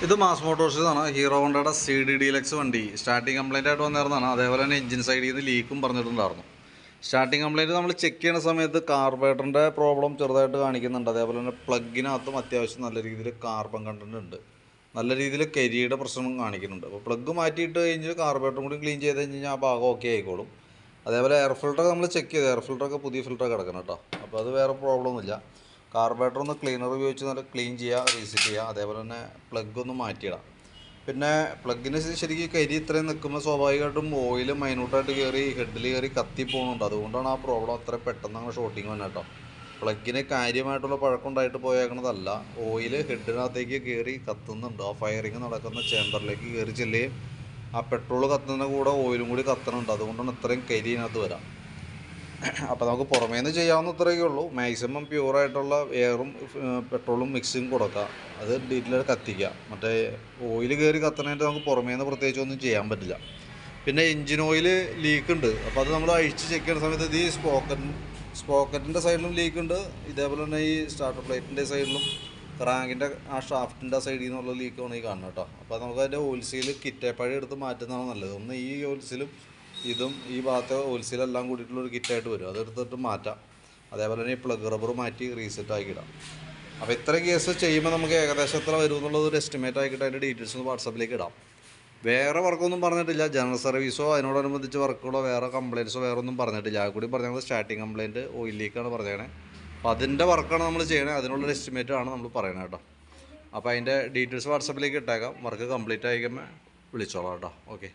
ഇത് mass മോട്ടോഴ്സിന്നാണ്. Hero ഹോണ്ടയുടെ CD deluxe വണ്ടി സ്റ്റാർട്ടിങ് കംപ്ലൈൻ്റ് ആയിട്ട് വന്നിരുന്നതാണ്. അതേപോലെ തന്നെ എഞ്ചിൻ സൈഡിൽ നിന്ന് ലീക്കും പറഞ്ഞിട്ടുണ്ടായിരുന്നു. സ്റ്റാർട്ടിങ് കംപ്ലൈൻറ്റ് നമ്മൾ ചെക്ക് ചെയ്യുന്ന സമയത്ത് കാർബറേറ്ററിൻ്റെ പ്രോബ്ലം ചെറുതായിട്ട് കാണിക്കുന്നുണ്ട്. അതേപോലെ തന്നെ പ്ലഗിനകത്തും അത്യാവശ്യം നല്ല രീതിയിൽ കാർബൺ കണ്ടൻറ്റ് ഉണ്ട്. നല്ല രീതിയിൽ കരിയുടെ പ്രശ്നം കാണിക്കുന്നുണ്ട്. അപ്പോൾ പ്ലഗ് മാറ്റിയിട്ട് കഴിഞ്ഞ് കാർബറേറ്ററും കൂടി ക്ലീൻ ചെയ്ത് കഴിഞ്ഞ് കഴിഞ്ഞാൽ ആ ഭാഗം ഓക്കെ ആയിക്കോളും. അതേപോലെ എയർ ഫിൽറ്റർ നമ്മൾ ചെക്ക് ചെയ്ത് എയർ ഫിൽറ്ററൊക്കെ പുതിയ ഫിൽറ്റർ കിടക്കണം കേട്ടോ. അപ്പോൾ അത് വേറെ പ്രോബ്ലം ഒന്നുമില്ല. കാർബറേറ്റർ ഒന്ന് ക്ലീനർ ഉപയോഗിച്ച് നല്ല ക്ലീൻ ചെയ്യുക, റീസെറ്റ് ചെയ്യുക. അതേപോലെ തന്നെ പ്ലഗ് ഒന്ന് മാറ്റിയിടാം. പിന്നെ പ്ലഗിന് ശരിക്കും കരി ഇത്രയും നിൽക്കുമ്പോൾ സ്വാഭാവികമായിട്ടും ഓയിൽ മൈന്യൂട്ടായിട്ട് കയറി ഹെഡിൽ കയറി കത്തി പോകുന്നുണ്ട്. അതുകൊണ്ടാണ് ആ പ്രോബ്ലം അത്ര പെട്ടെന്ന് അങ്ങനെ ഷോട്ടിങ് വന്നത് കേട്ടോ. പ്ലഗിന് കാര്യമായിട്ടുള്ള പഴക്കം ഉണ്ടായിട്ട് പോയേക്കണതല്ല, ഓയിൽ ഹെഡിനകത്തേക്ക് കയറി കത്തുന്നുണ്ട്. ആ ഫയറിങ് നടക്കുന്ന ചേമ്പറിലേക്ക് കയറി ചെല്ലുകയും ആ പെട്രോൾ കത്തുന്ന കൂടെ ഓയിലും കൂടി കത്തുന്നുണ്ട്. അതുകൊണ്ടാണ് ഇത്രയും കരി ഇതിനകത്ത് വരാം. അപ്പോൾ നമുക്ക് പുറമേ നിന്ന് ചെയ്യാവുന്ന ഇത്രയൊക്കെ ഉള്ളൂ. മാക്സിമം പ്യൂറായിട്ടുള്ള എയറും പെട്രോളും മിക്സിങ് കൊടുക്കുക, അത് ഡീറ്റെയിൽ കത്തിക്കുക. മറ്റേ ഓയിൽ കയറി കത്തണേൻ്റെ നമുക്ക് പുറമേ നിന്ന് പ്രത്യേകിച്ച് ഒന്നും ചെയ്യാൻ പറ്റില്ല. പിന്നെ എൻജിൻ ഓയിൽ ലീക്ക് ഉണ്ട്. അപ്പോൾ അത് നമ്മൾ അഴിച്ച് ചെക്ക് ചെയ്യുന്ന സമയത്ത് ഇത് ഈ സ്പോക്കറ്റിൻ്റെ സൈഡിലും ലീക്ക് ഉണ്ട്. ഇതേപോലെ തന്നെ ഈ സ്റ്റാർട്ടർ പ്ലേറ്റിൻ്റെ സൈഡിലും ക്രാങ്കിൻ്റെ ആ ഷാഫ്റ്റിൻ്റെ സൈഡിൽ നിന്നുള്ള ലീക്കാണ് ഈ കാണുന്നത് കേട്ടോ. അപ്പോൾ നമുക്ക് അതിൻ്റെ ഓയിൽ സീൽ കിറ്റേപ്പഴി എടുത്ത് മാറ്റുന്നതാണ് നല്ലത്. ഒന്ന് ഈ ഓയിൽ സീലും ഇതും ഈ ഭാഗത്തെ ഓയിൽ സീലെല്ലാം കൂടിയിട്ടുള്ളൊരു കിറ്റായിട്ട് വരും, അതെടുത്തിട്ട് മാറ്റാം. അതേപോലെ തന്നെ ഈ പ്ലഗ് റബ്ബർ മാറ്റി റീസെറ്റ് ആക്കിയിടാം. അപ്പോൾ ഇത്ര കേസ് ചെയ്യുമ്പോൾ നമുക്ക് ഏകദേശം എത്ര വരും എന്നുള്ളത് ഒരു എസ്റ്റിമേറ്റ് ആക്കിയിട്ട് അതിൻ്റെ ഡീറ്റെയിൽസ് ഒന്ന് വാട്സാപ്പിലേക്ക് ഇടാം. വേറെ വർക്കൊന്നും പറഞ്ഞിട്ടില്ല. ജനറൽ സർവീസോ അതിനോടനുബന്ധിച്ച് വർക്കുകളോ വേറെ കംപ്ലയിൻറ്റ്സോ വേറെ ഒന്നും പറഞ്ഞിട്ടില്ല. ആ കൂടി പറഞ്ഞത് സ്റ്റാർട്ടിങ് കംപ്ലയിൻറ്റ് ഓയിൽ ലീക്കാണ് പറഞ്ഞേക്കണേ. അപ്പോൾ അതിൻ്റെ വർക്കാണ് നമ്മൾ ചെയ്യണേ. അതിനുള്ളൊരു എസ്റ്റിമേറ്റ് ആണ് നമ്മൾ പറയണത് കേട്ടോ. അപ്പോൾ അതിൻ്റെ ഡീറ്റെയിൽസ് വാട്സാപ്പിലേക്ക് ഇട്ടേക്കാം. വർക്ക് കംപ്ലീറ്റ് ആയിക്കുമ്പോൾ വിളിച്ചോളാം കേട്ടോ. ഓക്കെ.